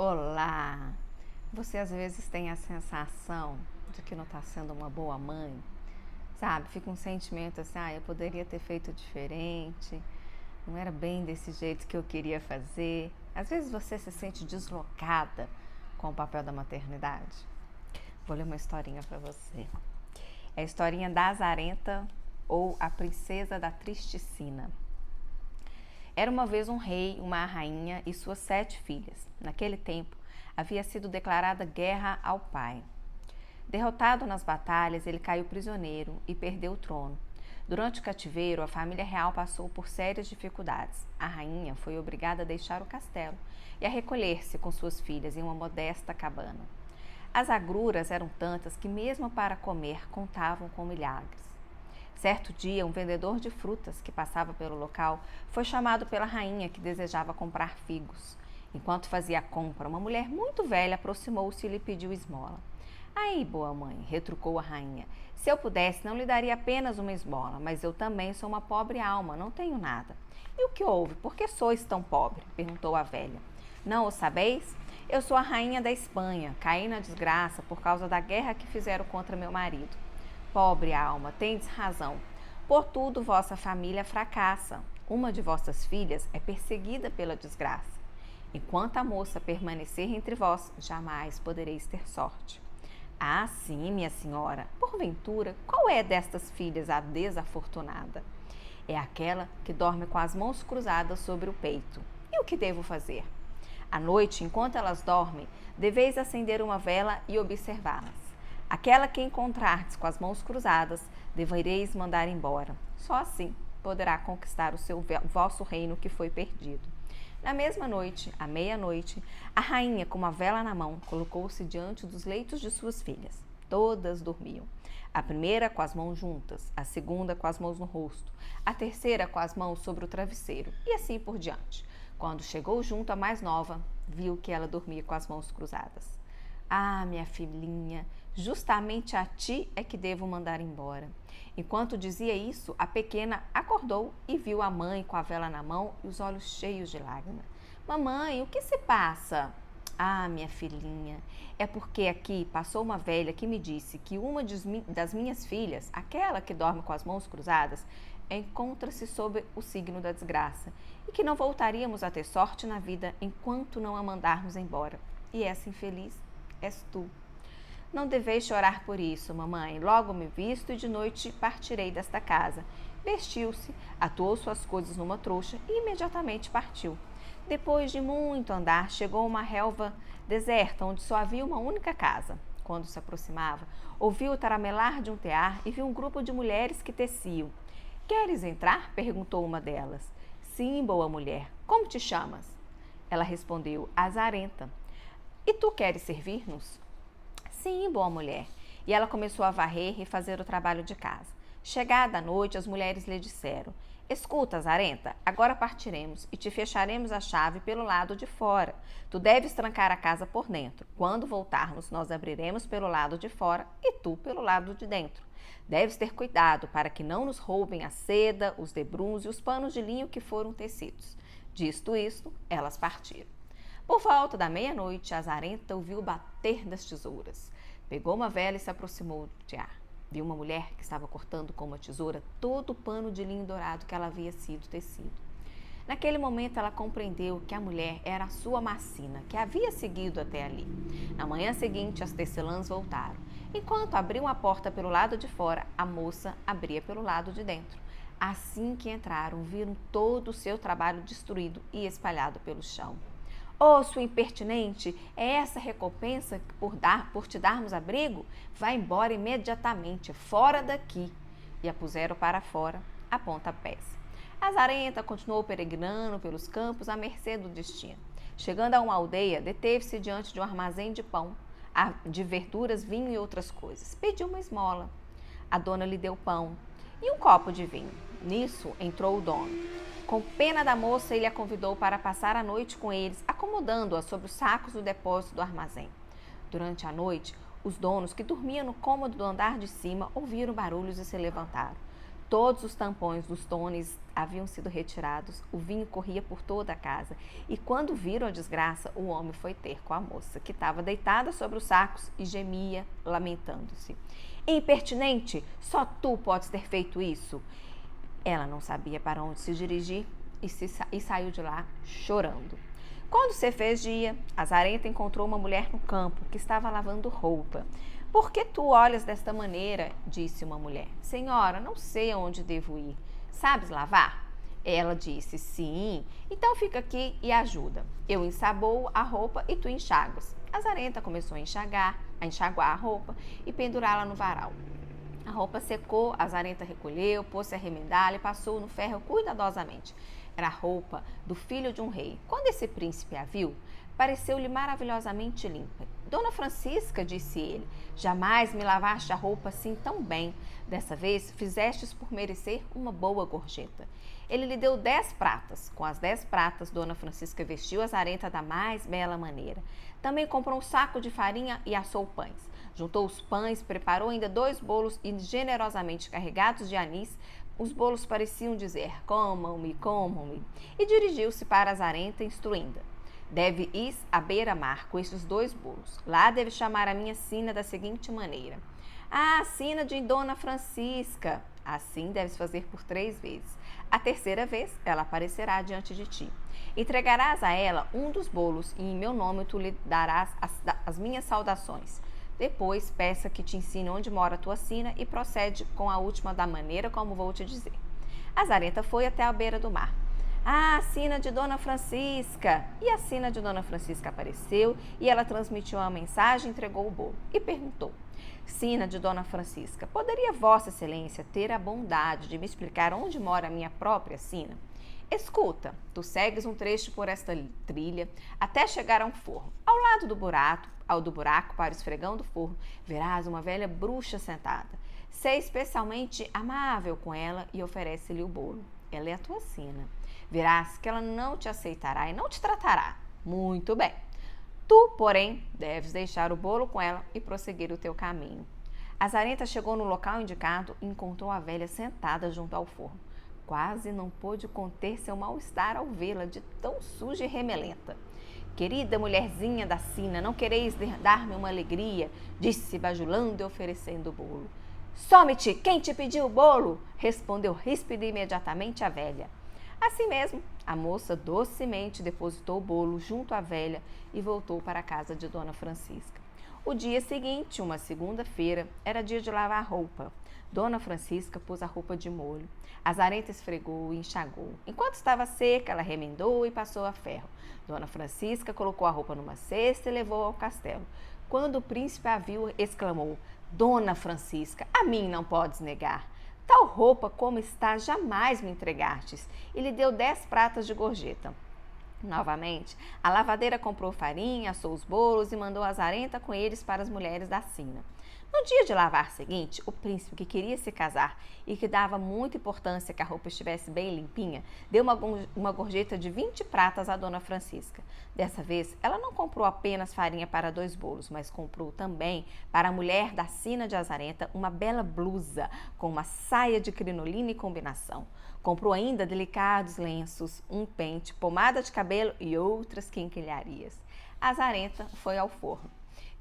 Olá! Você às vezes tem a sensação de que não está sendo uma boa mãe, sabe? Fica um sentimento assim, eu poderia ter feito diferente, não era bem desse jeito que eu queria fazer. Às vezes você se sente deslocada com o papel da maternidade. Vou ler uma historinha para você. É a historinha da Azarenta ou a Princesa da Tristicina. Era uma vez um rei, uma rainha e suas 7 filhas. Naquele tempo, havia sido declarada guerra ao pai. Derrotado nas batalhas, ele caiu prisioneiro e perdeu o trono. Durante o cativeiro, a família real passou por sérias dificuldades. A rainha foi obrigada a deixar o castelo e a recolher-se com suas filhas em uma modesta cabana. As agruras eram tantas que, mesmo para comer, contavam com milagres. Certo dia, um vendedor de frutas que passava pelo local foi chamado pela rainha, que desejava comprar figos. Enquanto fazia a compra, uma mulher muito velha aproximou-se e lhe pediu esmola. Aí, boa mãe, retrucou a rainha, se eu pudesse, não lhe daria apenas uma esmola, mas eu também sou uma pobre alma, não tenho nada. E o que houve? Por que sois tão pobre? Perguntou a velha. Não o sabeis? Eu sou a rainha da Espanha, caí na desgraça por causa da guerra que fizeram contra meu marido. Pobre alma, tendes razão. Por tudo vossa família fracassa. Uma de vossas filhas é perseguida pela desgraça. Enquanto a moça permanecer entre vós, jamais podereis ter sorte. Ah, sim, minha senhora. Porventura, qual é destas filhas a desafortunada? É aquela que dorme com as mãos cruzadas sobre o peito. E o que devo fazer? À noite, enquanto elas dormem, deveis acender uma vela e observá-las. Aquela que encontrardes com as mãos cruzadas, devereis mandar embora. Só assim poderá conquistar o vosso reino que foi perdido. Na mesma noite, à meia-noite, a rainha, com uma vela na mão, colocou-se diante dos leitos de suas filhas. Todas dormiam. A primeira com as mãos juntas, a segunda com as mãos no rosto, a terceira com as mãos sobre o travesseiro, e assim por diante. Quando chegou junto à mais nova, viu que ela dormia com as mãos cruzadas. Ah, minha filhinha, justamente a ti é que devo mandar embora. Enquanto dizia isso, a pequena acordou e viu a mãe com a vela na mão e os olhos cheios de lágrimas. Mamãe, o que se passa? Ah, minha filhinha, é porque aqui passou uma velha que me disse que uma das minhas filhas, aquela que dorme com as mãos cruzadas, encontra-se sob o signo da desgraça e que não voltaríamos a ter sorte na vida enquanto não a mandarmos embora. E essa infeliz és tu. Não deveis chorar por isso, mamãe. Logo me visto e de noite partirei desta casa. Vestiu-se, atuou suas coisas numa trouxa e imediatamente partiu. Depois de muito andar, chegou a uma relva deserta, onde só havia uma única casa. Quando se aproximava, ouviu o taramelar de um tear e viu um grupo de mulheres que teciam. Queres entrar? Perguntou uma delas. Sim, boa mulher. Como te chamas? Ela respondeu, Azarenta. E tu queres servir-nos? Sim, boa mulher. E ela começou a varrer e fazer o trabalho de casa. Chegada a noite, as mulheres lhe disseram, escuta, Azarenta, agora partiremos e te fecharemos a chave pelo lado de fora. Tu deves trancar a casa por dentro. Quando voltarmos, nós abriremos pelo lado de fora e tu pelo lado de dentro. Deves ter cuidado para que não nos roubem a seda, os debruns e os panos de linho que foram tecidos. Dito isto, elas partiram. Por volta da meia-noite, Azarenta ouviu o bater das tesouras. Pegou uma vela e se aproximou do tear. Viu uma mulher que estava cortando com uma tesoura todo o pano de linho dourado que ela havia sido tecido. Naquele momento, ela compreendeu que a mulher era a sua Macina, que havia seguido até ali. Na manhã seguinte, as tecelãs voltaram. Enquanto abriam a porta pelo lado de fora, a moça abria pelo lado de dentro. Assim que entraram, viram todo o seu trabalho destruído e espalhado pelo chão. Oh, sua impertinente, é essa recompensa por te darmos abrigo? Vá embora imediatamente, fora daqui. E a puseram para fora, a pontapés. Azarenta continuou peregrinando pelos campos à mercê do destino. Chegando a uma aldeia, deteve-se diante de um armazém de pão, de verduras, vinho e outras coisas. Pediu uma esmola. A dona lhe deu pão e um copo de vinho. Nisso entrou o dono. Com pena da moça, ele a convidou para passar a noite com eles, acomodando-a sobre os sacos do depósito do armazém. Durante a noite, os donos, que dormiam no cômodo do andar de cima, ouviram barulhos e se levantaram. Todos os tampões dos tones haviam sido retirados, o vinho corria por toda a casa, e quando viram a desgraça, o homem foi ter com a moça, que estava deitada sobre os sacos e gemia, lamentando-se. Impertinente, só tu podes ter feito isso. Ela não sabia para onde se dirigir e saiu de lá chorando. Quando se fez dia, Azarenta encontrou uma mulher no campo que estava lavando roupa. Por que tu olhas desta maneira? Disse uma mulher. Senhora, não sei aonde devo ir. Sabes lavar? Ela disse, sim. Então fica aqui e ajuda. Eu ensaboo a roupa e tu enxagas. Azarenta começou a enxaguar a roupa e pendurá-la no varal. A roupa secou, Azarenta recolheu, pôs-se a remendá-la e passou no ferro cuidadosamente. Era a roupa do filho de um rei. Quando esse príncipe a viu, pareceu-lhe maravilhosamente limpa. Dona Francisca, disse ele, jamais me lavaste a roupa assim tão bem. Dessa vez fizestes por merecer uma boa gorjeta. Ele lhe deu 10 pratas. Com as 10 pratas, Dona Francisca vestiu Azarenta da mais bela maneira. Também comprou um saco de farinha e assou pães. Juntou os pães, preparou ainda 2 bolos e, generosamente carregados de anis, os bolos pareciam dizer, comam-me, comam-me, e dirigiu-se para Azarenta, instruindo. Deve ir à beira-mar com estes 2 bolos. Lá deve chamar a minha sina da seguinte maneira. Ah, sina de Dona Francisca. Assim deves fazer por 3 vezes. A terceira vez, ela aparecerá diante de ti. Entregarás a ela um dos bolos e em meu nome tu lhe darás as minhas saudações. Depois, peça que te ensine onde mora a tua sina e procede com a última da maneira como vou te dizer. Azarenta foi até a beira do mar. Ah, a sina de Dona Francisca! E a sina de Dona Francisca apareceu e ela transmitiu a mensagem e entregou o bolo. E perguntou, sina de Dona Francisca, poderia Vossa Excelência ter a bondade de me explicar onde mora a minha própria sina? Escuta, tu segues um trecho por esta trilha até chegar a um forno. Ao lado do buraco para o esfregão do forno, verás uma velha bruxa sentada. Sê especialmente amável com ela e oferece-lhe o bolo. Ela é a tua sina. Verás que ela não te aceitará e não te tratará. Muito bem. Tu, porém, deves deixar o bolo com ela e prosseguir o teu caminho. Azarenta chegou no local indicado e encontrou a velha sentada junto ao forno. Quase não pôde conter seu mal-estar ao vê-la de tão suja e remelenta. Querida mulherzinha da sina, não quereis dar-me uma alegria? Disse bajulando e oferecendo o bolo. Some-te, quem te pediu o bolo? Respondeu ríspida e imediatamente a velha. Assim mesmo, a moça docemente depositou o bolo junto à velha e voltou para a casa de Dona Francisca. O dia seguinte, uma segunda-feira, era dia de lavar roupa. Dona Francisca pôs a roupa de molho. Azarenta esfregou e enxagou. Enquanto estava seca, ela remendou e passou a ferro. Dona Francisca colocou a roupa numa cesta e levou ao castelo. Quando o príncipe a viu, exclamou, Dona Francisca, a mim não podes negar. Tal roupa como está jamais me entregastes. E lhe deu 10 pratas de gorjeta. Novamente, a lavadeira comprou farinha, assou os bolos e mandou Azarenta com eles para as mulheres da sina. No dia de lavar seguinte, o príncipe, que queria se casar e que dava muita importância que a roupa estivesse bem limpinha, deu uma gorjeta de 20 pratas à Dona Francisca. Dessa vez, ela não comprou apenas farinha para 2 bolos, mas comprou também para a mulher da sina de Azarenta uma bela blusa com uma saia de crinolina e combinação. Comprou ainda delicados lenços, um pente, pomada de cabelo e outras quinquilharias. Azarenta foi ao forno.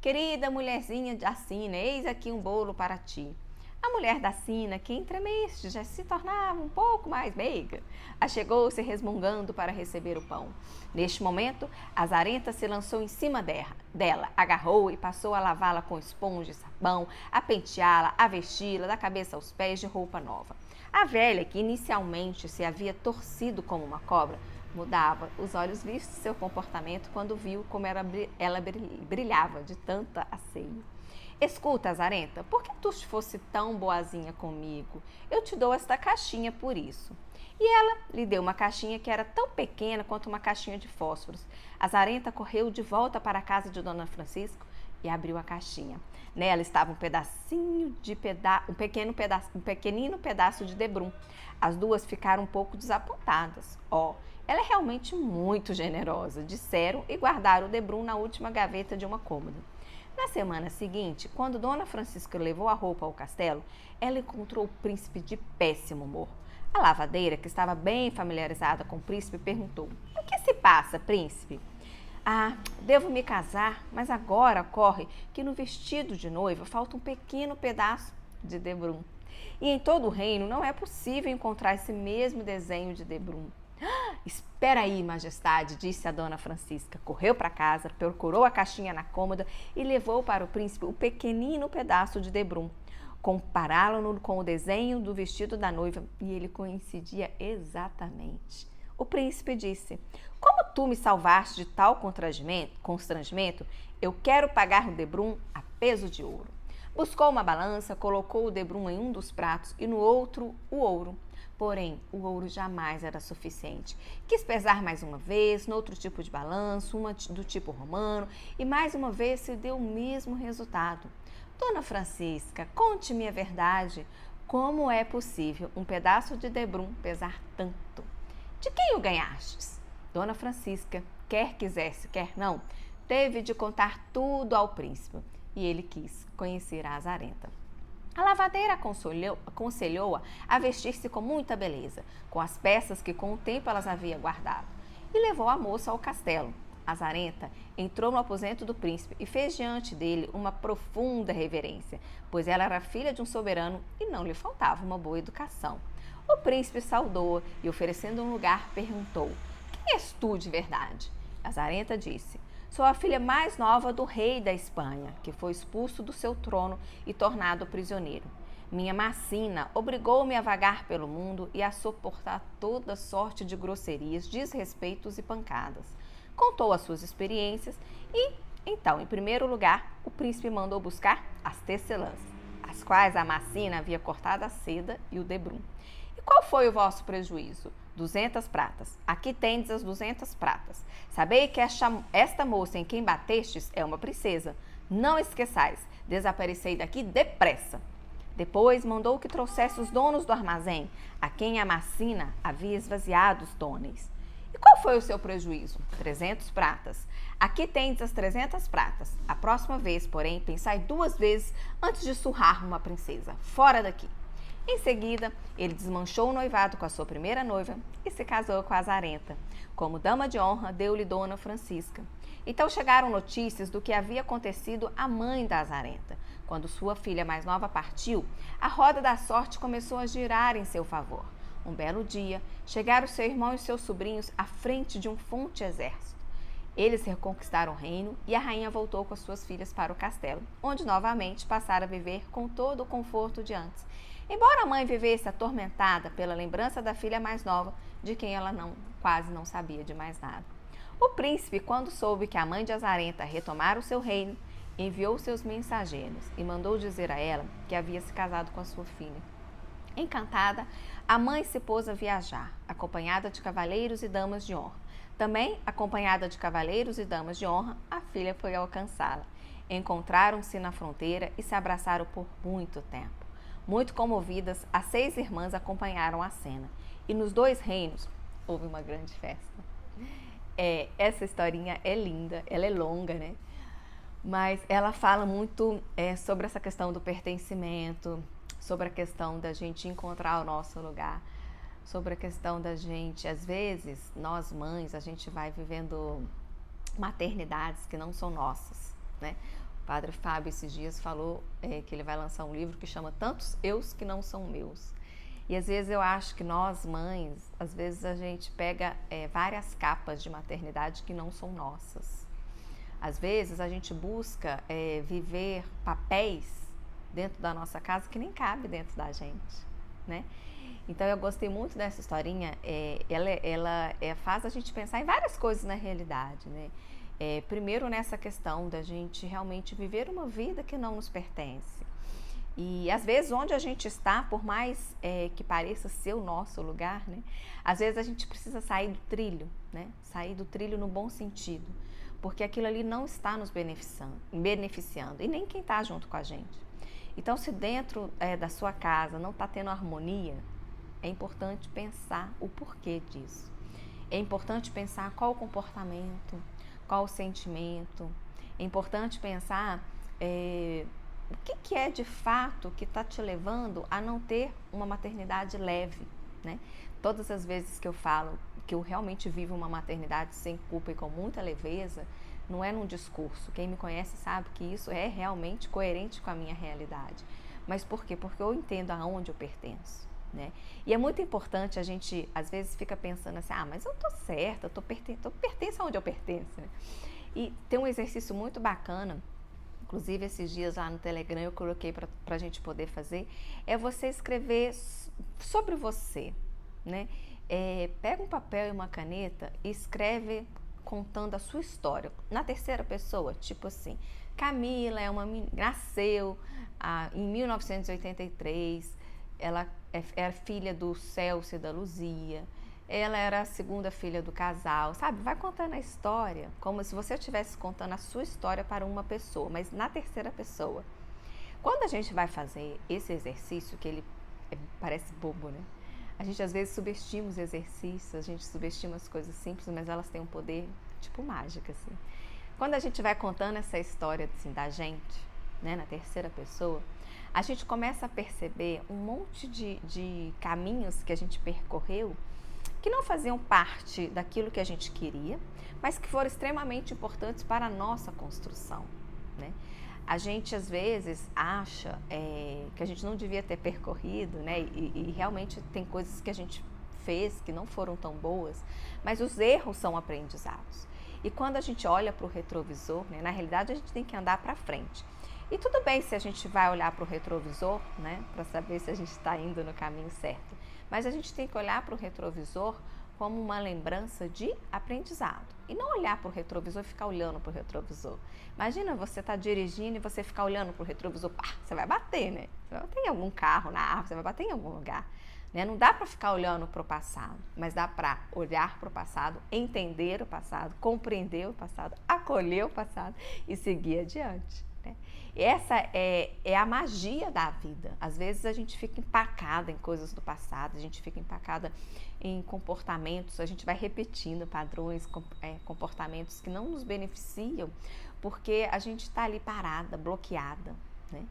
Querida mulherzinha da sina, eis aqui um bolo para ti. A mulher da sina, que entremeste já se tornava um pouco mais meiga, achegou-se resmungando para receber o pão. Neste momento, Azarenta se lançou em cima dela, agarrou e passou a lavá-la com esponja e sabão, a penteá-la, a vesti-la da cabeça aos pés de roupa nova. A velha, que inicialmente se havia torcido como uma cobra, mudava os olhos vistos seu comportamento quando viu como ela brilhava de tanta asseio. Escuta, Azarenta, por que tu fosse tão boazinha comigo? Eu te dou esta caixinha por isso. E ela lhe deu uma caixinha que era tão pequena quanto uma caixinha de fósforos. Azarenta correu de volta para a casa de Dona Francisca e abriu a caixinha. Nela estava um pequenino pedaço de debrum. As duas ficaram um pouco desapontadas. Ela é realmente muito generosa, disseram e guardaram o debrum na última gaveta de uma cômoda. Na semana seguinte, quando Dona Francisca levou a roupa ao castelo, ela encontrou o príncipe de péssimo humor. A lavadeira, que estava bem familiarizada com o príncipe, perguntou: "O que se passa, príncipe?" "Ah, devo me casar, mas agora ocorre que no vestido de noiva falta um pequeno pedaço de debrum. E em todo o reino não é possível encontrar esse mesmo desenho de debrum." "Espera aí, majestade", disse a dona Francisca. Correu para casa, procurou a caixinha na cômoda e levou para o príncipe o pequenino pedaço de debrum. Compará-lo com o desenho do vestido da noiva e ele coincidia exatamente. O príncipe disse: "Como tu me salvaste de tal constrangimento, eu quero pagar o debrum a peso de ouro." Buscou uma balança, colocou o debrum em um dos pratos e no outro o ouro. Porém, o ouro jamais era suficiente. Quis pesar mais uma vez, no outro tipo de balanço, uma do tipo romano, e mais uma vez se deu o mesmo resultado. "Dona Francisca, conte-me a verdade. Como é possível um pedaço de debrum pesar tanto? De quem o ganhastes?" Dona Francisca, quer quisesse, quer não, teve de contar tudo ao príncipe, e ele quis conhecer a Azarenta. A lavadeira aconselhou-a a vestir-se com muita beleza, com as peças que com o tempo elas havia guardado, e levou a moça ao castelo. Azarenta entrou no aposento do príncipe e fez diante dele uma profunda reverência, pois ela era filha de um soberano e não lhe faltava uma boa educação. O príncipe saudou-a e, oferecendo um lugar, perguntou: "Quem és tu de verdade?" Azarenta disse: "Sou a filha mais nova do rei da Espanha, que foi expulso do seu trono e tornado prisioneiro. Minha macina obrigou-me a vagar pelo mundo e a suportar toda sorte de grosserias, desrespeitos e pancadas." Contou as suas experiências e, então, em primeiro lugar, o príncipe mandou buscar as tecelãs, as quais a macina havia cortado a seda e o debrum. "E qual foi o vosso prejuízo?" 200 pratas. Aqui tendes as 200 pratas. Sabei que esta moça em quem batestes é uma princesa. Não esqueçais, desaparecei daqui depressa." Depois mandou que trouxesse os donos do armazém, a quem a macina havia esvaziado os tonéis. "E qual foi o seu prejuízo?" 300 pratas. Aqui tendes as 300 pratas. A próxima vez, porém, pensai 2 vezes antes de surrar uma princesa. Fora daqui." Em seguida, ele desmanchou o noivado com a sua primeira noiva e se casou com a Azarenta. Como dama de honra, deu-lhe Dona Francisca. Então chegaram notícias do que havia acontecido à mãe da Azarenta. Quando sua filha mais nova partiu, a roda da sorte começou a girar em seu favor. Um belo dia, chegaram seu irmão e seus sobrinhos à frente de um forte exército. Eles reconquistaram o reino e a rainha voltou com as suas filhas para o castelo, onde novamente passaram a viver com todo o conforto de antes. Embora a mãe vivesse atormentada pela lembrança da filha mais nova, de quem ela quase não sabia de mais nada. O príncipe, quando soube que a mãe de Azarenta retomara o seu reino, enviou seus mensageiros e mandou dizer a ela que havia se casado com a sua filha. Encantada, a mãe se pôs a viajar, acompanhada de cavaleiros e damas de honra. Também, acompanhada de cavaleiros e damas de honra, a filha foi alcançá-la. Encontraram-se na fronteira e se abraçaram por muito tempo. Muito comovidas, as 6 irmãs acompanharam a cena. E nos 2 reinos houve uma grande festa. Essa historinha é linda, ela é longa, né? Mas ela fala muito sobre essa questão do pertencimento, sobre a questão da gente encontrar o nosso lugar, sobre a questão da gente, às vezes, nós mães, a gente vai vivendo maternidades que não são nossas, né? O Padre Fábio esses dias falou que ele vai lançar um livro que chama Tantos Eus que Não São Meus. E às vezes eu acho que nós mães, às vezes a gente pega várias capas de maternidade que não são nossas. Às vezes a gente busca viver papéis dentro da nossa casa que nem cabe dentro da gente, né? Então eu gostei muito dessa historinha, ela faz a gente pensar em várias coisas na realidade, né? Primeiro nessa questão da gente realmente viver uma vida que não nos pertence. E às vezes onde a gente está, por mais que pareça ser o nosso lugar, né? Às vezes a gente precisa sair do trilho, né? Sair do trilho no bom sentido, porque aquilo ali não está nos beneficiando e nem quem está junto com a gente. Então se dentro da sua casa não está tendo harmonia, é importante pensar o porquê disso. É importante pensar qual o comportamento, qual o sentimento. É importante pensar o que é de fato que está te levando a não ter uma maternidade leve, né? Todas as vezes que eu falo que eu realmente vivo uma maternidade sem culpa e com muita leveza, não é num discurso. Quem me conhece sabe que isso é realmente coerente com a minha realidade. Mas por quê? Porque eu entendo aonde eu pertenço, né? E é muito importante, a gente às vezes fica pensando assim, mas eu tô certa, eu pertenço aonde eu pertenço, né? E tem um exercício muito bacana, inclusive esses dias lá no Telegram eu coloquei para a gente poder fazer, é você escrever sobre você, né? Pega um papel e uma caneta e escreve contando a sua história, na terceira pessoa, tipo assim, Camila é uma nasceu em 1983, ela é filha do Celso e da Luzia, ela era a segunda filha do casal, sabe? Vai contando a história, como se você estivesse contando a sua história para uma pessoa, mas na terceira pessoa. Quando a gente vai fazer esse exercício, que ele parece bobo, né? A gente às vezes subestima os exercícios, a gente subestima as coisas simples, mas elas têm um poder tipo mágica, assim. Quando a gente vai contando essa história assim, da gente, né, na terceira pessoa, a gente começa a perceber um monte de caminhos que a gente percorreu que não faziam parte daquilo que a gente queria, mas que foram extremamente importantes para a nossa construção, né? A gente às vezes acha que a gente não devia ter percorrido, né? E realmente tem coisas que a gente fez que não foram tão boas, mas os erros são aprendizados. E quando a gente olha para o retrovisor, né, na realidade a gente tem que andar para frente. E tudo bem se a gente vai olhar para o retrovisor, né, para saber se a gente está indo no caminho certo. Mas a gente tem que olhar para o retrovisor como uma lembrança de aprendizado. E não olhar para o retrovisor e ficar olhando para o retrovisor. Imagina você estar dirigindo e você ficar olhando para o retrovisor, você vai bater, né? Você vai bater em algum carro, na árvore, você vai bater em algum lugar. Né? Não dá para ficar olhando para o passado, mas dá para olhar para o passado, entender o passado, compreender o passado, acolher o passado e seguir adiante. Né? Essa é a magia da vida. Às vezes a gente fica empacada em coisas do passado, a gente fica empacada em comportamentos, a gente vai repetindo padrões, comportamentos que não nos beneficiam, porque a gente está ali parada, bloqueada, né?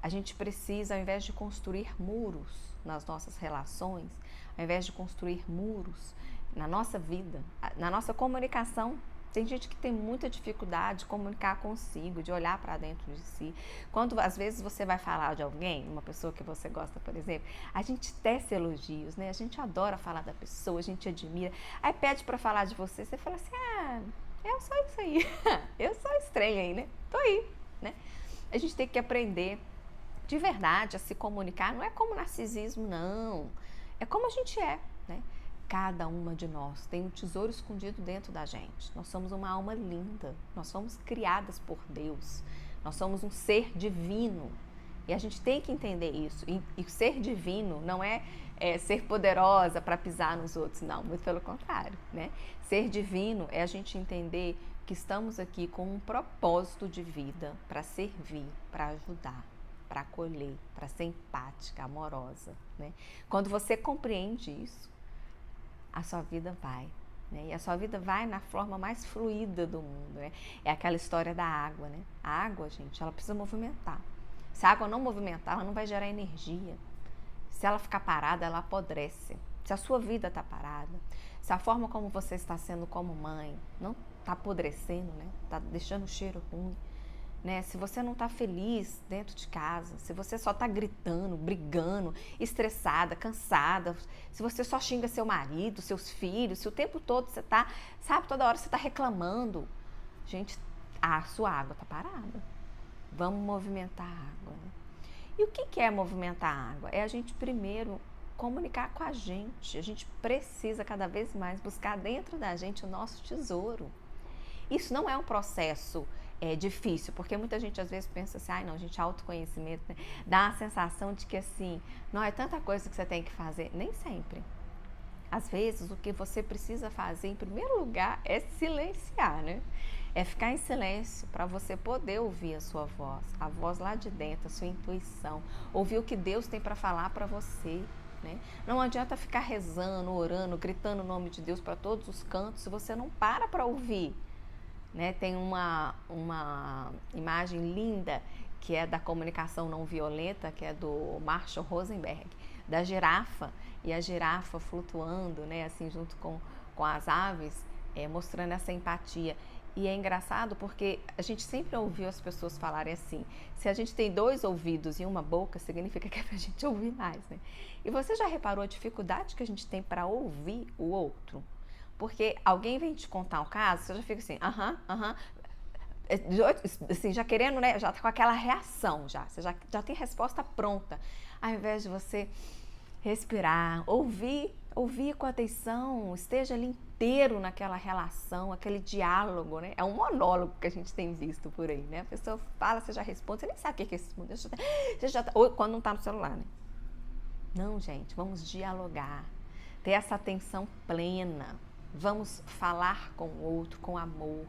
A gente precisa, ao invés de construir muros nas nossas relações, ao invés de construir muros na nossa vida, na nossa comunicação. Tem gente que tem muita dificuldade de comunicar consigo, de olhar para dentro de si. Quando às vezes você vai falar de alguém, uma pessoa que você gosta, por exemplo, a gente tece elogios, né? A gente adora falar da pessoa, a gente admira. Aí pede para falar de você, você fala assim, eu sou isso aí, eu sou estranha aí, né? Tô aí, né? A gente tem que aprender de verdade a se comunicar, não é como narcisismo, não. É como a gente é, né? Cada uma de nós tem um tesouro escondido dentro da gente. Nós somos uma alma linda, nós somos criadas por Deus, nós somos um ser divino. E a gente tem que entender isso. E ser divino não é ser poderosa para pisar nos outros, não, muito pelo contrário, né? Ser divino é a gente entender que estamos aqui com um propósito de vida para servir, para ajudar, para acolher, para ser empática, amorosa, né? Quando você compreende isso, a sua vida vai, né? E a sua vida vai na forma mais fluida do mundo, né? É aquela história da água, né? A água, gente, ela precisa movimentar. Se a água não movimentar, ela não vai gerar energia. Se ela ficar parada, ela apodrece. Se a sua vida está parada, se a forma como você está sendo como mãe não está apodrecendo, né? Está deixando o cheiro ruim, né? Se você não está feliz dentro de casa, se você só está gritando, brigando, estressada, cansada, se você só xinga seu marido, seus filhos, se o tempo todo você está, sabe, toda hora você está reclamando, gente, a sua água está parada. Vamos movimentar a água, né? E o que é movimentar a água? É a gente primeiro comunicar com a gente precisa cada vez mais buscar dentro da gente o nosso tesouro. Isso não é um processo difícil, porque muita gente às vezes pensa assim, não, gente, autoconhecimento, né? Dá a sensação de que assim, não é tanta coisa que você tem que fazer, nem sempre. Às vezes o que você precisa fazer em primeiro lugar é silenciar, né? É ficar em silêncio para você poder ouvir a sua voz, a voz lá de dentro, a sua intuição, ouvir o que Deus tem para falar para você, né? Não adianta ficar rezando, orando, gritando o nome de Deus para todos os cantos se você não para ouvir. Né? Tem uma imagem linda que é da comunicação não violenta, que é do Marshall Rosenberg. da girafa, e a girafa flutuando, né, assim, junto com as aves, mostrando essa empatia. E é engraçado porque a gente sempre ouviu as pessoas falarem assim, se a gente tem 2 ouvidos e uma boca, significa que é pra gente ouvir mais, né? E você já reparou a dificuldade que a gente tem para ouvir o outro? Porque alguém vem te contar um caso, você já fica assim, aham, assim, já querendo, né? Já tá com aquela reação, você já tem resposta pronta. Ao invés de você respirar, ouvir com atenção, esteja ali inteiro naquela relação, aquele diálogo, né? É um monólogo que a gente tem visto por aí, né? A pessoa fala, você já responde, você nem sabe o que é responde. Ou quando não tá no celular, né? Não, gente, vamos dialogar, ter essa atenção plena, vamos falar com o outro com amor.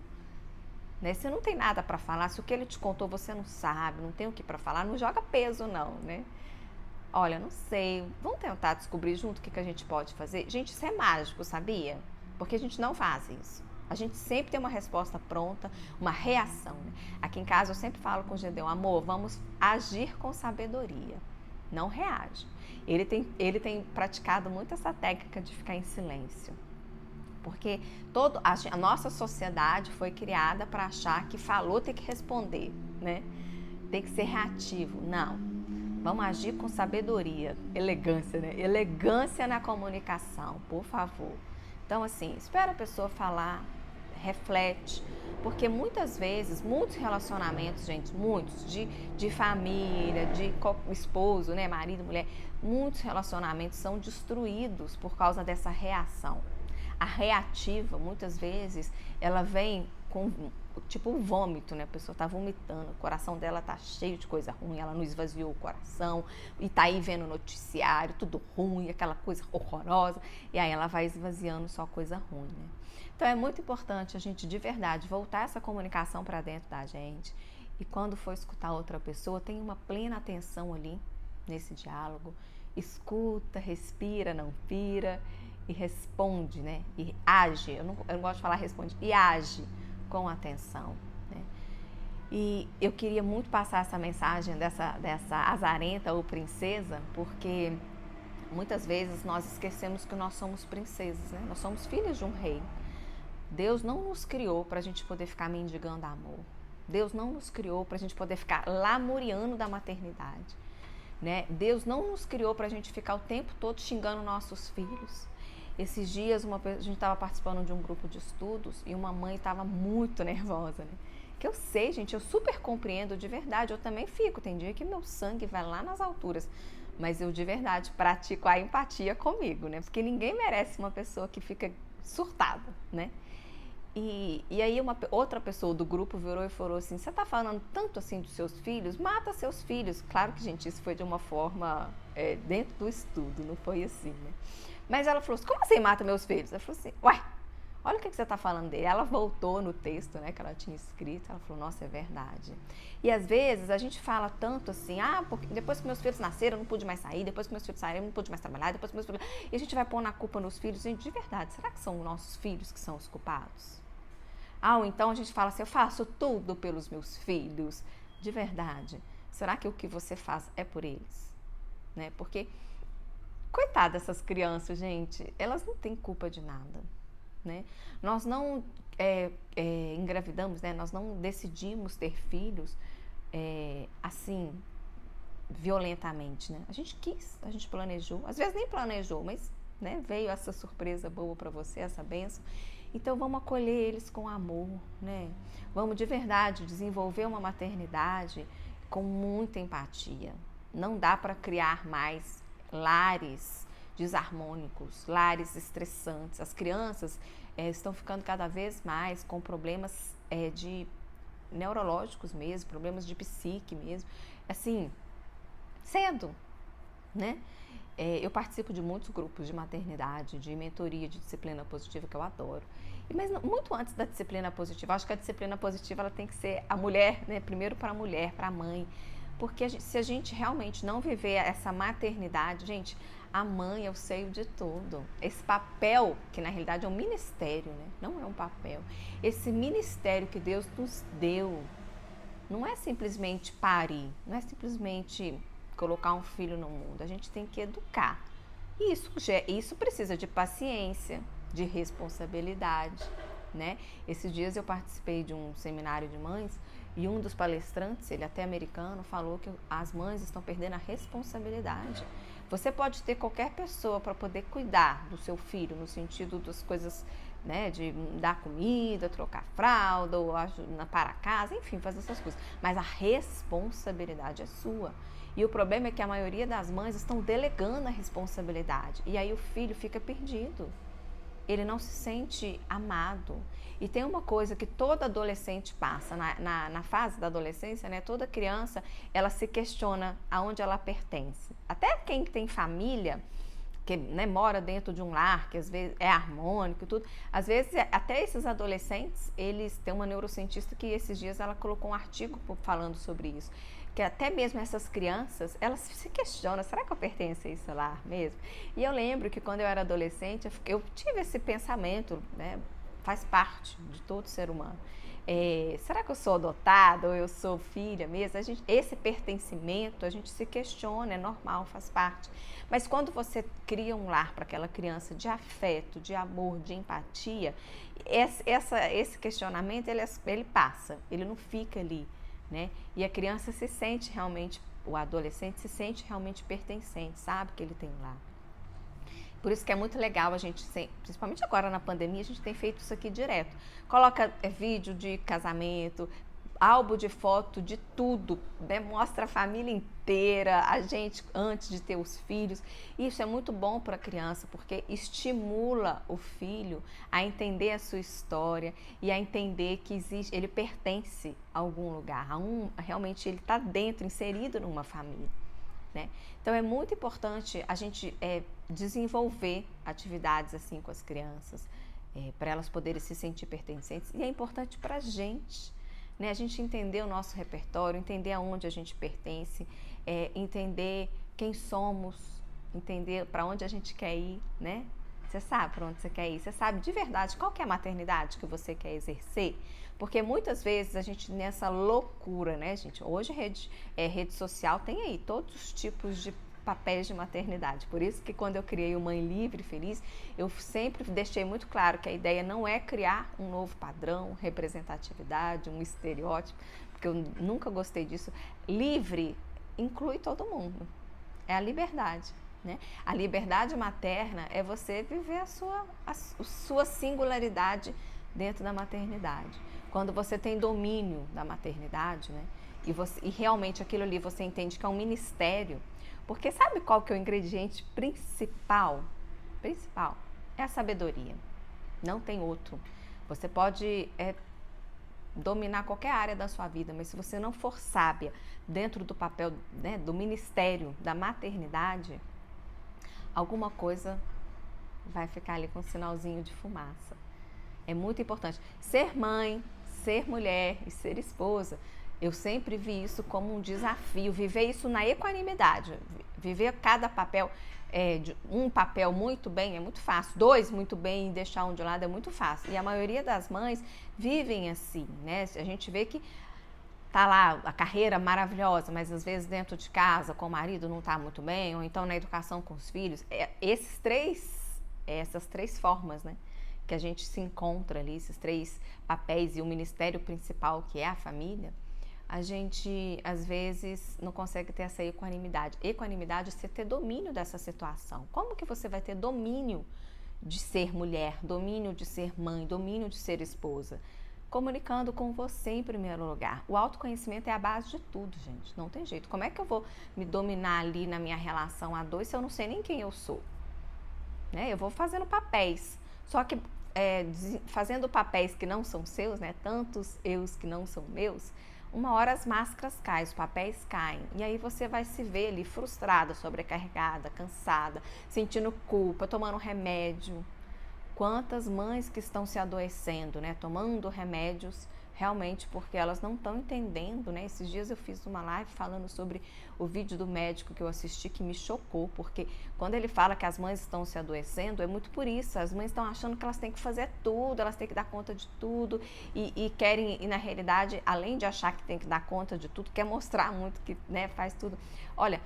Né? Se não tem nada para falar, se o que ele te contou você não sabe, não tem o que para falar, não joga peso não, né? Olha, não sei, vamos tentar descobrir junto o que a gente pode fazer? Gente, isso é mágico, sabia? Porque a gente não faz isso. A gente sempre tem uma resposta pronta, uma reação. Né? Aqui em casa eu sempre falo com o Gedeon, amor, vamos agir com sabedoria, não reage. Ele tem praticado muito essa técnica de ficar em silêncio. Porque a nossa sociedade foi criada para achar que falou tem que responder, né? Tem que ser reativo. Não. Vamos agir com sabedoria, elegância, né? Elegância na comunicação, por favor. Então, assim, espera a pessoa falar, reflete, porque muitas vezes, muitos relacionamentos, gente, muitos, de família, de esposo, né, marido, mulher, muitos relacionamentos são destruídos por causa dessa reação. A reativa, muitas vezes, ela vem com tipo um vômito, né? A pessoa tá vomitando, o coração dela tá cheio de coisa ruim, ela não esvaziou o coração e tá aí vendo o noticiário, tudo ruim, aquela coisa horrorosa, e aí ela vai esvaziando só coisa ruim, né? Então é muito importante a gente de verdade voltar essa comunicação para dentro da gente e quando for escutar outra pessoa, tenha uma plena atenção ali nesse diálogo, escuta, respira, não pira e responde, né? E age, eu não gosto de falar responde, e age com atenção, né? E eu queria muito passar essa mensagem dessa azarenta ou princesa, porque muitas vezes nós esquecemos que nós somos princesas, né? Nós somos filhas de um rei. Deus não nos criou para a gente poder ficar mendigando amor. Deus não nos criou para a gente poder ficar lamuriando da maternidade, né? Deus não nos criou para a gente ficar o tempo todo xingando nossos filhos. Esses dias a gente estava participando de um grupo de estudos e uma mãe estava muito nervosa, né? Que eu sei, gente, eu super compreendo de verdade, eu também fico, tem dia que meu sangue vai lá nas alturas, mas eu de verdade pratico a empatia comigo, né? Porque ninguém merece uma pessoa que fica surtada, né? E aí outra pessoa do grupo virou e falou assim, você tá falando tanto assim dos seus filhos? Mata seus filhos. Claro que, gente, isso foi de uma forma dentro do estudo, não foi assim, né? Mas ela falou assim, como assim mata meus filhos? Ela falou assim, uai, olha o que você tá falando dele. Ela voltou no texto, né, que ela tinha escrito, ela falou, nossa, é verdade. E às vezes a gente fala tanto assim, porque depois que meus filhos nasceram eu não pude mais sair, depois que meus filhos saíram eu não pude mais trabalhar, depois que meus filhos... E a gente vai pôr na culpa nos filhos. Gente, de verdade, será que são os nossos filhos que são os culpados? Ou então a gente fala assim, eu faço tudo pelos meus filhos. De verdade, será que o que você faz é por eles? Né? Porque, coitada dessas crianças, gente, elas não têm culpa de nada. Né? Nós não engravidamos, né? Nós não decidimos ter filhos assim, violentamente. Né? A gente quis, a gente planejou, às vezes nem planejou, mas né, veio essa surpresa boa para você, essa bênção. Então vamos acolher eles com amor, né? Vamos de verdade desenvolver uma maternidade com muita empatia. Não dá para criar mais lares desarmônicos, lares estressantes. As crianças estão ficando cada vez mais com problemas de neurológicos mesmo, problemas de psique mesmo, assim, cedo, né? Eu participo de muitos grupos de maternidade, de mentoria, de disciplina positiva, que eu adoro. Mas muito antes da disciplina positiva, acho que a disciplina positiva ela tem que ser a mulher, né? Primeiro para a mulher, para a mãe. Porque se a gente realmente não viver essa maternidade, gente, a mãe é o seio de tudo. Esse papel, que na realidade é um ministério, né? Não é um papel. Esse ministério que Deus nos deu, não é simplesmente parir, não é simplesmente colocar um filho no mundo, a gente tem que educar. E isso precisa de paciência, de responsabilidade, né? Esses dias eu participei de um seminário de mães e um dos palestrantes, ele até americano, falou que as mães estão perdendo a responsabilidade. Você pode ter qualquer pessoa para poder cuidar do seu filho, no sentido das coisas, né, de dar comida, trocar fralda, ou para a casa, enfim, fazer essas coisas. Mas a responsabilidade é sua. E o problema é que a maioria das mães estão delegando a responsabilidade. E aí o filho fica perdido. Ele não se sente amado. E tem uma coisa que todo adolescente passa, na fase da adolescência, né? Toda criança, ela se questiona aonde ela pertence. Até quem tem família, que, né, mora dentro de um lar, que às vezes é harmônico e tudo, às vezes até esses adolescentes, eles têm uma neurocientista que esses dias ela colocou um artigo falando sobre isso, que até mesmo essas crianças, elas se questionam, será que eu pertenço a esse lar mesmo? E eu lembro que quando eu era adolescente, eu tive esse pensamento, né, faz parte de todo ser humano. Será que eu sou adotada ou eu sou filha mesmo? Esse pertencimento, a gente se questiona, é normal, faz parte. Mas quando você cria um lar para aquela criança de afeto, de amor, de empatia, esse questionamento, ele passa, ele não fica ali, né? E a criança se sente realmente, o adolescente se sente realmente pertencente, sabe que ele tem um lar. Por isso que é muito legal a gente, principalmente agora na pandemia, a gente tem feito isso aqui direto. Coloca vídeo de casamento, álbum de foto de tudo, né? Mostra a família inteira, a gente antes de ter os filhos. Isso é muito bom para a criança, porque estimula o filho a entender a sua história e a entender que ele pertence a algum lugar, realmente ele está dentro, inserido numa família, né? Então é muito importante a gente desenvolver atividades assim com as crianças, para elas poderem se sentir pertencentes, e é importante para a gente, né? A gente entender o nosso repertório, entender aonde a gente pertence, entender quem somos, entender para onde a gente quer ir, né? Você sabe para onde você quer ir? Você sabe de verdade qual que é a maternidade que você quer exercer? Porque muitas vezes a gente nessa loucura, né, gente? Hoje rede social tem aí todos os tipos de papéis de maternidade. Por isso que quando eu criei o Mãe Livre Feliz, eu sempre deixei muito claro que a ideia não é criar um novo padrão, representatividade, um estereótipo, porque eu nunca gostei disso. Livre inclui todo mundo. É a liberdade, né? A liberdade materna é você viver a sua singularidade dentro da maternidade. Quando você tem domínio da maternidade, né? E realmente aquilo ali você entende que é um ministério. Porque sabe qual que é o ingrediente principal? Principal é a sabedoria. Não tem outro. Você pode dominar qualquer área da sua vida, mas se você não for sábia dentro do papel, né, do ministério da maternidade, alguma coisa vai ficar ali com um sinalzinho de fumaça. É muito importante. Ser mãe, ser mulher e ser esposa, eu sempre vi isso como um desafio, viver isso na equanimidade, viver cada papel, um papel muito bem é muito fácil, dois muito bem e deixar um de lado é muito fácil. E a maioria das mães vivem assim, né? A gente vê que tá lá a carreira maravilhosa, mas às vezes dentro de casa com o marido não tá muito bem, ou então na educação com os filhos. Essas três formas, né, que a gente se encontra ali, esses três papéis e o ministério principal que é a família, a gente às vezes não consegue ter essa equanimidade. Equanimidade é você ter domínio dessa situação. Como que você vai ter domínio de ser mulher, domínio de ser mãe, domínio de ser esposa? Comunicando com você em primeiro lugar. O autoconhecimento é a base de tudo, gente. Não tem jeito. Como é que eu vou me dominar ali na minha relação a dois se eu não sei nem quem eu sou? Né? Eu vou fazendo papéis. Só que fazendo papéis que não são seus, né? Tantos eus que não são meus, uma hora as máscaras caem, os papéis caem. E aí você vai se ver ali frustrada, sobrecarregada, cansada, sentindo culpa, tomando remédio. Quantas mães que estão se adoecendo, né? Tomando remédios realmente porque elas não estão entendendo, né? Esses dias eu fiz uma live falando sobre o vídeo do médico que eu assisti que me chocou, porque quando ele fala que as mães estão se adoecendo, é muito por isso. As mães estão achando que elas têm que fazer tudo, elas têm que dar conta de tudo e querem, e na realidade, além de achar que tem que dar conta de tudo, quer mostrar muito que, né, faz tudo. Olha,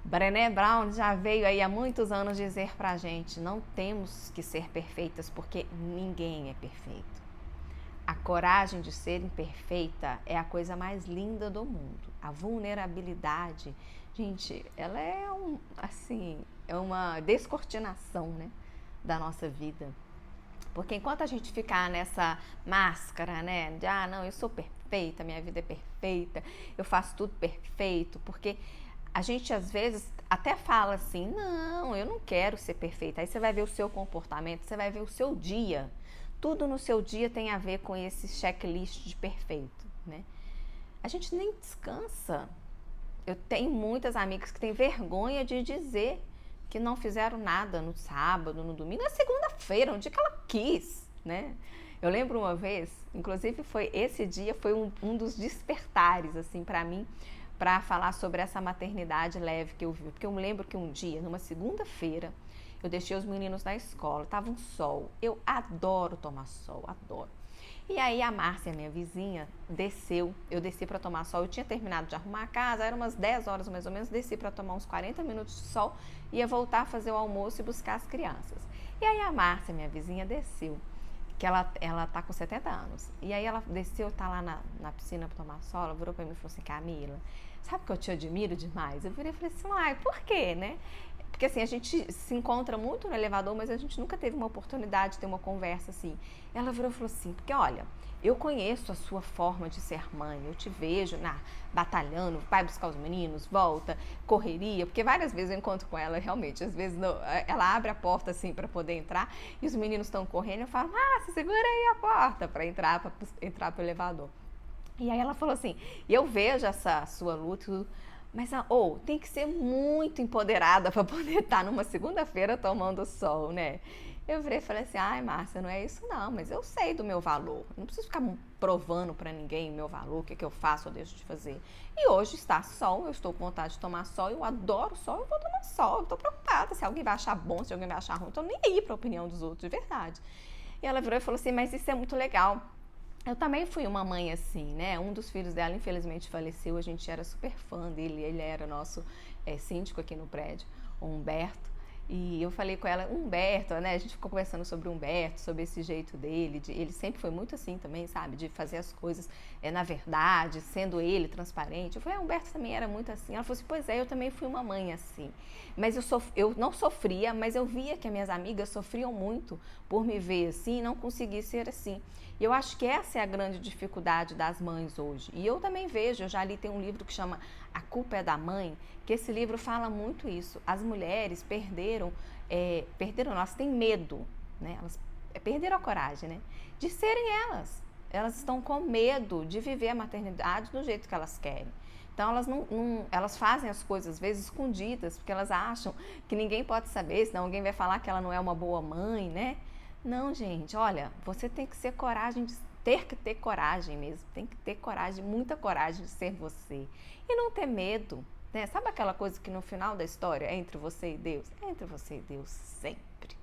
Brené Brown já veio aí há muitos anos dizer pra gente, não temos que ser perfeitas porque ninguém é perfeito. A coragem de ser imperfeita é a coisa mais linda do mundo. A vulnerabilidade, gente, ela é é uma descortinação, né, da nossa vida. Porque enquanto a gente ficar nessa máscara, né, de não, eu sou perfeita, minha vida é perfeita, eu faço tudo perfeito, porque a gente às vezes até fala assim, não, eu não quero ser perfeita. Aí você vai ver o seu comportamento, você vai ver o seu dia. Tudo no seu dia tem a ver com esse checklist de perfeito, né? A gente nem descansa. Eu tenho muitas amigas que têm vergonha de dizer que não fizeram nada no sábado, no domingo, na segunda-feira, um dia que ela quis, né? Eu lembro uma vez, inclusive esse dia foi um dos despertares, assim, para mim, para falar sobre essa maternidade leve que eu vi. Porque eu me lembro que um dia, numa segunda-feira, eu deixei os meninos na escola, tava um sol. Eu adoro tomar sol, adoro. E aí a Márcia, minha vizinha, desceu. Eu desci para tomar sol. Eu tinha terminado de arrumar a casa, eram umas 10 horas mais ou menos. Desci para tomar uns 40 minutos de sol. Ia voltar a fazer o almoço e buscar as crianças. E aí a Márcia, minha vizinha, desceu. Que ela tá com 70 anos. E aí ela desceu, tá lá na piscina para tomar sol. Ela virou para mim e falou assim, Camila, sabe que eu te admiro demais? Eu virei e falei assim, por quê, né? Porque assim, a gente se encontra muito no elevador, mas a gente nunca teve uma oportunidade de ter uma conversa assim. Ela virou e falou assim, porque olha, eu conheço a sua forma de ser mãe, eu te vejo batalhando, vai buscar os meninos, volta, correria, porque várias vezes eu encontro com ela, realmente, às vezes ela abre a porta assim para poder entrar e os meninos estão correndo, eu falo, você segura aí a porta para entrar pro elevador. E aí ela falou assim, eu vejo essa sua luta, mas tem que ser muito empoderada para poder estar numa segunda-feira tomando sol, né? Eu virei e falei assim, Márcia, não é isso não, mas eu sei do meu valor. Não preciso ficar provando para ninguém o meu valor, o que eu faço ou deixo de fazer. E hoje está sol, eu estou com vontade de tomar sol, eu adoro sol, eu vou tomar sol. Eu estou preocupada se alguém vai achar bom, se alguém vai achar ruim. Eu tô nem aí para a opinião dos outros, de verdade. E ela virou e falou assim, mas isso é muito legal. Eu também fui uma mãe assim, né? Um dos filhos dela, infelizmente, faleceu. A gente era super fã dele. Ele era nosso síndico aqui no prédio, o Humberto. E eu falei com ela, Humberto, né? A gente ficou conversando sobre o Humberto, sobre esse jeito dele. Ele sempre foi muito assim também, sabe? De fazer as coisas na verdade, sendo ele transparente. Eu falei, Humberto também era muito assim. Ela falou assim, pois é, eu também fui uma mãe assim. Mas eu não sofria, mas eu via que as minhas amigas sofriam muito por me ver assim e não conseguir ser assim. E eu acho que essa é a grande dificuldade das mães hoje. E eu também vejo, eu já li, tem um livro que chama A Culpa é da Mãe, que esse livro fala muito isso. As mulheres elas têm medo, né? Elas perderam a coragem, né? De serem elas. Elas estão com medo de viver a maternidade do jeito que elas querem. Então elas fazem as coisas às vezes escondidas, porque elas acham que ninguém pode saber, senão alguém vai falar que ela não é uma boa mãe, né? Não, gente, olha, você tem que ter que ter coragem mesmo, tem que ter coragem, muita coragem de ser você e não ter medo, né? Sabe aquela coisa que no final da história é entre você e Deus? É entre você e Deus sempre,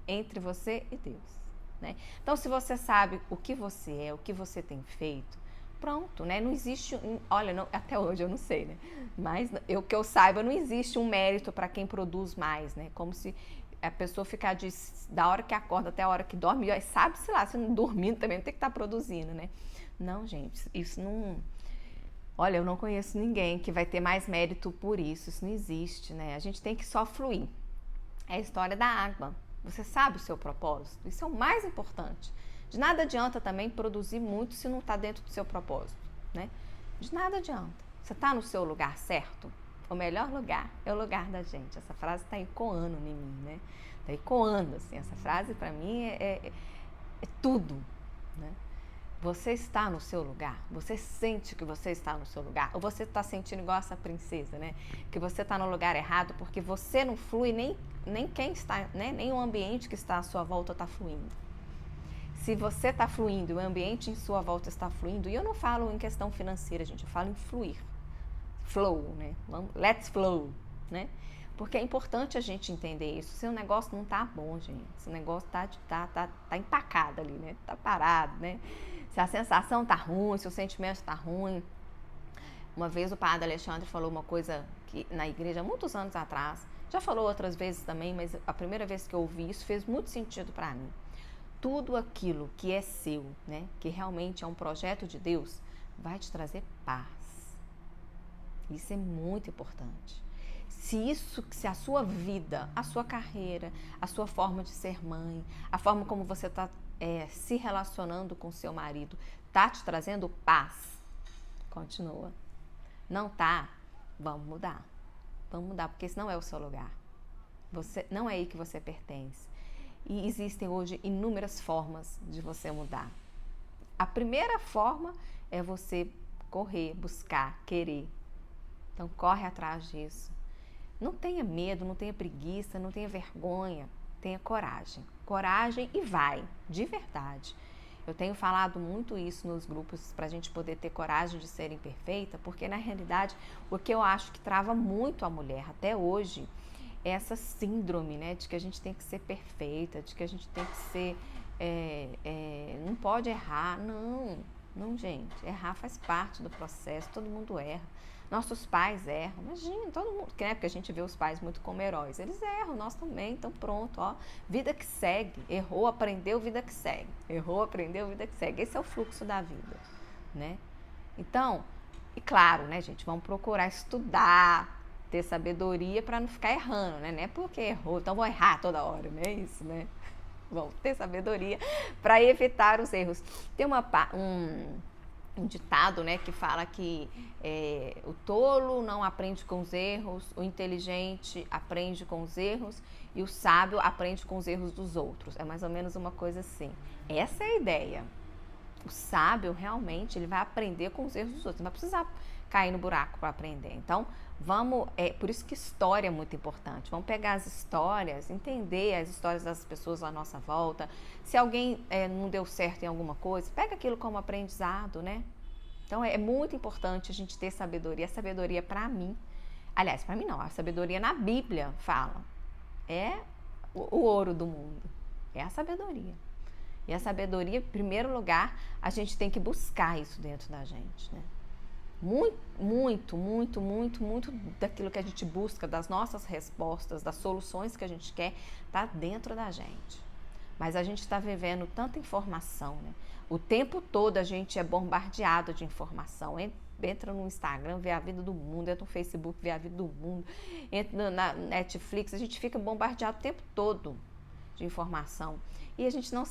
entre você e Deus, né? Então, se você sabe o que você é, o que você tem feito, pronto, né? Não existe, olha, até hoje eu não sei, né? Mas que eu saiba, não existe um mérito para quem produz mais, né? Como se a pessoa ficar da hora que acorda até a hora que dorme, sabe-se lá, se não dormindo também não tem que estar produzindo, né? Não, gente, isso não... Olha, eu não conheço ninguém que vai ter mais mérito por isso não existe, né? A gente tem que só fluir. É a história da água. Você sabe o seu propósito? Isso é o mais importante. De nada adianta também produzir muito se não está dentro do seu propósito, né? De nada adianta. Você está no seu lugar certo? O melhor lugar é o lugar da gente. Essa frase está ecoando em mim, né? Está ecoando, assim. Essa frase, para mim, é tudo, né? Você está no seu lugar? Você sente que você está no seu lugar? Ou você está sentindo igual essa princesa, né? Que você está no lugar errado porque você não flui, nem quem está, né? Nem o ambiente que está à sua volta está fluindo. Se você está fluindo e o ambiente em sua volta está fluindo, e eu não falo em questão financeira, gente, eu falo em fluir. Flow, né? Let's flow, né? Porque é importante a gente entender isso. Se o negócio não tá bom, gente, se o negócio tá empacado ali, né? Tá parado, né? Se a sensação tá ruim, se o sentimento tá ruim, Uma vez o padre Alexandre falou uma coisa que na igreja, há muitos anos atrás, já falou outras vezes também, mas a primeira vez que eu ouvi isso fez muito sentido para mim. Tudo aquilo que é seu, né, que realmente é um projeto de Deus, vai te trazer paz. Isso é muito importante. Se a sua vida, a sua carreira, a sua forma de ser mãe, a forma como você está se relacionando com seu marido, está te trazendo paz, continua. Não tá? Vamos mudar. Vamos mudar, porque esse não é o seu lugar. Não é aí que você pertence. E existem hoje inúmeras formas de você mudar. A primeira forma é você correr, buscar, querer. Então corre atrás disso. Não tenha medo, não tenha preguiça, não tenha vergonha. Tenha coragem. Coragem e vai, de verdade. Eu tenho falado muito isso nos grupos para a gente poder ter coragem de ser imperfeita, porque na realidade o que eu acho que trava muito a mulher até hoje é essa síndrome, né, de que a gente tem que ser perfeita, de que a gente tem que ser, não pode errar. Não, gente, errar faz parte do processo, todo mundo erra. Nossos pais erram, imagina, todo mundo, né? Porque a gente vê os pais muito como heróis, eles erram, nós também, então pronto, ó, vida que segue, errou, aprendeu, vida que segue, errou, aprendeu, vida que segue, esse é o fluxo da vida, né? Então, e claro, né, gente, vamos procurar estudar, ter sabedoria para não ficar errando, né? Não é porque errou, então vou errar toda hora, não é isso, né? Vamos ter sabedoria para evitar os erros. Tem um ditado, né, que fala que o tolo não aprende com os erros, o inteligente aprende com os erros e o sábio aprende com os erros dos outros. É mais ou menos uma coisa assim. Essa é a ideia. O sábio realmente ele vai aprender com os erros dos outros, não vai precisar cair no buraco para aprender. Então, por isso que história é muito importante. Vamos pegar as histórias, entender as histórias das pessoas à nossa volta. Se alguém não deu certo em alguma coisa, pega aquilo como aprendizado, né? Então, é muito importante a gente ter sabedoria. A sabedoria para mim, aliás, para mim não, a sabedoria na Bíblia fala, é o ouro do mundo, é a sabedoria. E a sabedoria, em primeiro lugar, a gente tem que buscar isso dentro da gente, né? Muito daquilo que a gente busca, das nossas respostas, das soluções que a gente quer, está dentro da gente. Mas a gente está vivendo tanta informação, né? O tempo todo a gente é bombardeado de informação. Entra no Instagram, vê a vida do mundo, entra no Facebook, vê a vida do mundo, entra na Netflix, a gente fica bombardeado o tempo todo de informação. E a gente não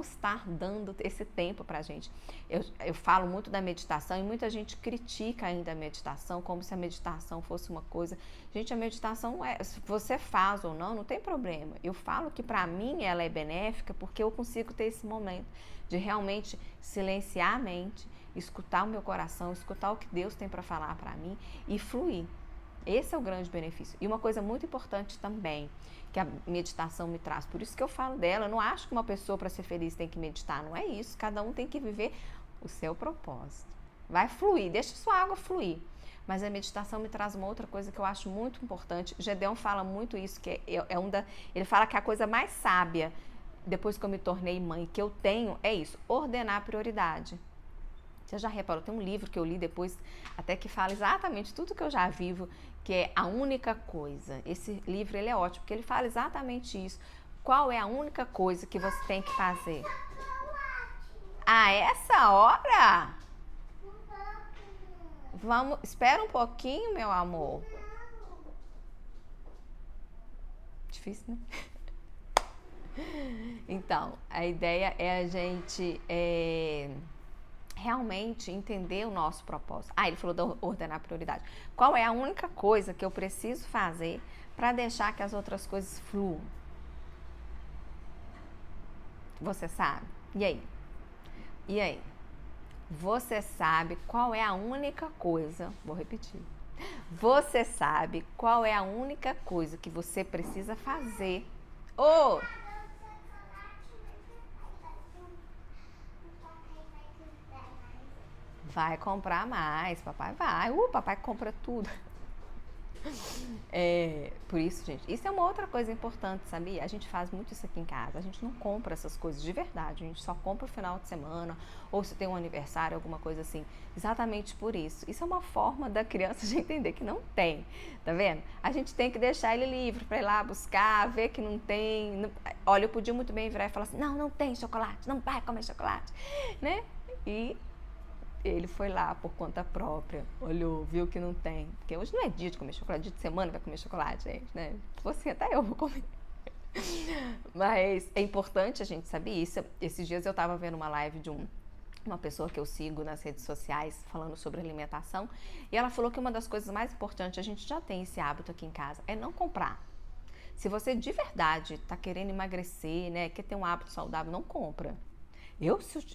está dando esse tempo para a gente. Eu falo muito da meditação e muita gente critica ainda a meditação, como se a meditação fosse uma coisa. Gente, a meditação, se você faz ou não tem problema. Eu falo que para mim ela é benéfica porque eu consigo ter esse momento de realmente silenciar a mente, escutar o meu coração, escutar o que Deus tem para falar para mim e fluir. Esse é o grande benefício. E uma coisa muito importante também, que a meditação me traz, por isso que eu falo dela, eu não acho que uma pessoa para ser feliz tem que meditar, não é isso, cada um tem que viver o seu propósito. Vai fluir, deixa sua água fluir. Mas a meditação me traz uma outra coisa que eu acho muito importante. Gedeon fala muito isso, que ele fala que a coisa mais sábia, depois que eu me tornei mãe, que eu tenho, é isso, ordenar a prioridade. Você já reparou, tem um livro que eu li depois, até que fala exatamente tudo que eu já vivo, que é A Única Coisa. Esse livro ele é ótimo, porque ele fala exatamente isso. Qual é a única coisa que você tem que fazer? A essa hora? Vamos, espera um pouquinho, meu amor. Difícil, né? Então, a ideia é a gente realmente entender o nosso propósito. Ele falou de ordenar a prioridade. Qual é a única coisa que eu preciso fazer para deixar que as outras coisas fluam? Você sabe? E aí? E aí? Você sabe qual é a única coisa, vou repetir. Você sabe qual é a única coisa que você precisa fazer? Vai comprar mais, papai vai. Papai compra tudo. Por isso, gente, isso é uma outra coisa importante, sabia? A gente faz muito isso aqui em casa, a gente não compra essas coisas de verdade, a gente só compra no final de semana, ou se tem um aniversário, alguma coisa assim, exatamente por isso. Isso é uma forma da criança de entender que não tem, tá vendo? A gente tem que deixar ele livre para ir lá buscar, ver que não tem. Olha, eu podia muito bem virar e falar assim, não tem chocolate, não vai comer chocolate, né? E ele foi lá por conta própria, olhou, viu que não tem. Porque hoje não é dia de comer chocolate, dia de semana vai comer chocolate, gente, né? Se fosse até eu vou comer. Mas é importante a gente saber isso. Esses dias eu tava vendo uma live de uma pessoa que eu sigo nas redes sociais falando sobre alimentação, e ela falou que uma das coisas mais importantes, a gente já tem esse hábito aqui em casa, é não comprar. Se você de verdade tá querendo emagrecer, né, quer ter um hábito saudável, não compra.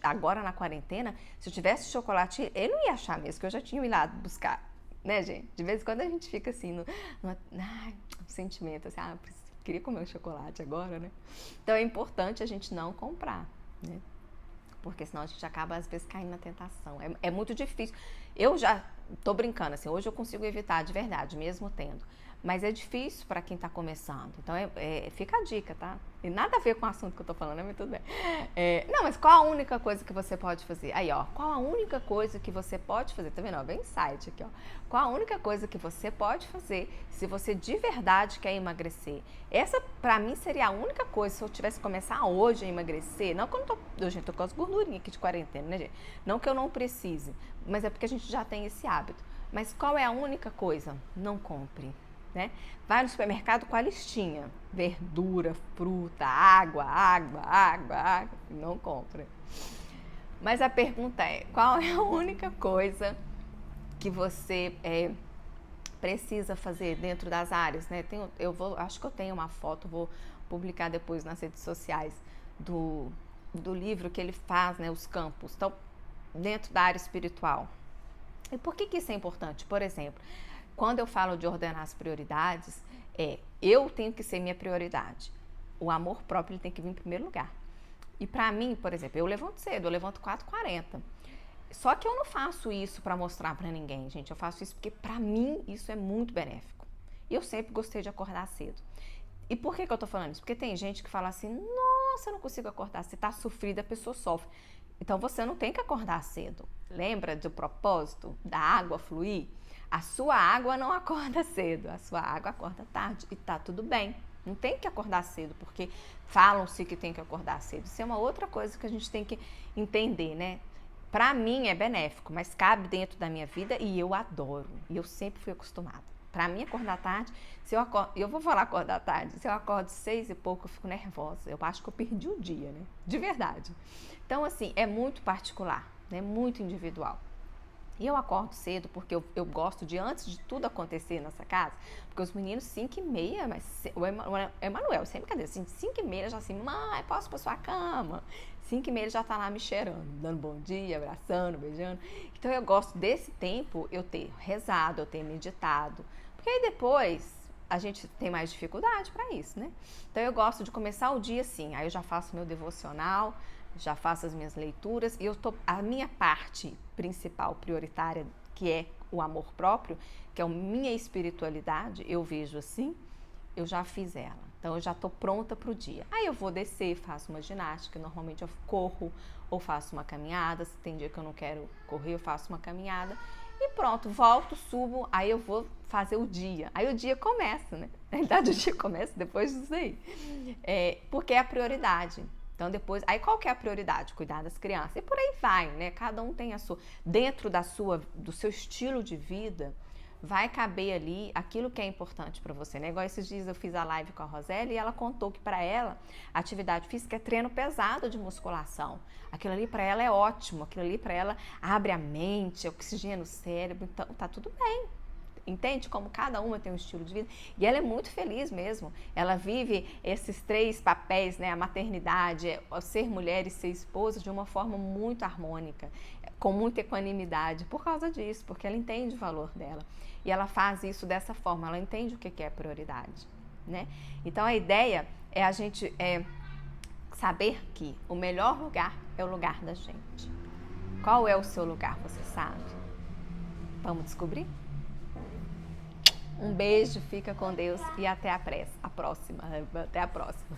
Agora na quarentena, se eu tivesse chocolate, eu não ia achar mesmo, que eu já tinha ido lá buscar, né, gente? De vez em quando a gente fica assim, no sentimento, assim, queria comer um chocolate agora, né? Então é importante a gente não comprar, né? Porque senão a gente acaba, às vezes, caindo na tentação. É muito difícil. Eu já tô brincando, assim, hoje eu consigo evitar de verdade, mesmo tendo. Mas é difícil para quem está começando. Então, fica a dica, tá? E nada a ver com o assunto que eu tô falando, mas tudo bem. Não, mas qual a única coisa que você pode fazer? Aí, ó, qual a única coisa que você pode fazer? Tá vendo? Ó, vem insight aqui, ó. Qual a única coisa que você pode fazer se você de verdade quer emagrecer? Essa, pra mim, seria a única coisa, se eu tivesse que começar hoje a emagrecer. Não que eu não tô... Gente, tô com as gordurinhas aqui de quarentena, né, gente? Não que eu não precise, mas é porque a gente já tem esse hábito. Mas qual é a única coisa? Não compre. Né? Vai no supermercado com a listinha, verdura, fruta, água, não compra. Mas a pergunta é, qual é a única coisa que você precisa fazer dentro das áreas, né? Acho que eu tenho uma foto, vou publicar depois nas redes sociais do livro que ele faz, né, os campos, então, dentro da área espiritual. E por que isso é importante? Por exemplo, quando eu falo de ordenar as prioridades, eu tenho que ser minha prioridade. O amor próprio ele tem que vir em primeiro lugar. E pra mim, por exemplo, eu levanto cedo, eu levanto 4h40. Só que eu não faço isso pra mostrar pra ninguém, gente. Eu faço isso porque pra mim isso é muito benéfico. E eu sempre gostei de acordar cedo. E por que eu tô falando isso? Porque tem gente que fala assim, nossa, eu não consigo acordar, você tá sofrida, a pessoa sofre. Então você não tem que acordar cedo. Lembra do propósito da água fluir? A sua água não acorda cedo, a sua água acorda tarde e tá tudo bem. Não tem que acordar cedo, porque falam-se que tem que acordar cedo. Isso é uma outra coisa que a gente tem que entender, né? Pra mim é benéfico, mas cabe dentro da minha vida e eu adoro. E eu sempre fui acostumada. Pra mim, acordar tarde, eu vou falar acordar tarde, se eu acordo 6 e pouco, eu fico nervosa. Eu acho que eu perdi o dia, né? De verdade. Então, assim, é muito particular, né? Muito individual. E eu acordo cedo porque eu gosto de, antes de tudo acontecer nessa casa, porque os meninos 5h30, mas o Emanuel, sem brincadeira, assim, 5h30 já assim, mãe, posso ir pra sua cama? 5h30 ele já tá lá me cheirando, dando bom dia, abraçando, beijando. Então eu gosto desse tempo, eu ter rezado, eu ter meditado, porque aí depois a gente tem mais dificuldade para isso, né? Então eu gosto de começar o dia assim, aí eu já faço meu devocional, já faço as minhas leituras e a minha parte principal, prioritária, que é o amor próprio, que é a minha espiritualidade, eu vejo assim, eu já fiz ela. Então eu já estou pronta para o dia. Aí eu vou descer, faço uma ginástica, normalmente eu corro ou faço uma caminhada, se tem dia que eu não quero correr, eu faço uma caminhada e pronto, volto, subo, aí eu vou fazer o dia. Aí o dia começa, né? Na verdade o dia começa depois disso aí. Porque é a prioridade. Então depois, aí qual que é a prioridade? Cuidar das crianças. E por aí vai, né? Cada um tem a sua, dentro do seu estilo de vida, vai caber ali aquilo que é importante para você, né? Igual esses dias eu fiz a live com a Roseli e ela contou que para ela, a atividade física é treino pesado de musculação. Aquilo ali para ela é ótimo, aquilo ali para ela abre a mente, oxigena o cérebro, então tá tudo bem. Entende como cada uma tem um estilo de vida? E ela é muito feliz mesmo. Ela vive esses 3 papéis, né? A maternidade, ser mulher e ser esposa de uma forma muito harmônica, com muita equanimidade, por causa disso, porque ela entende o valor dela. E ela faz isso dessa forma, ela entende o que é prioridade, né? Então a ideia é a gente saber que o melhor lugar é o lugar da gente. Qual é o seu lugar, você sabe? Vamos descobrir? Um beijo, fica com Deus e até a próxima. Até a próxima.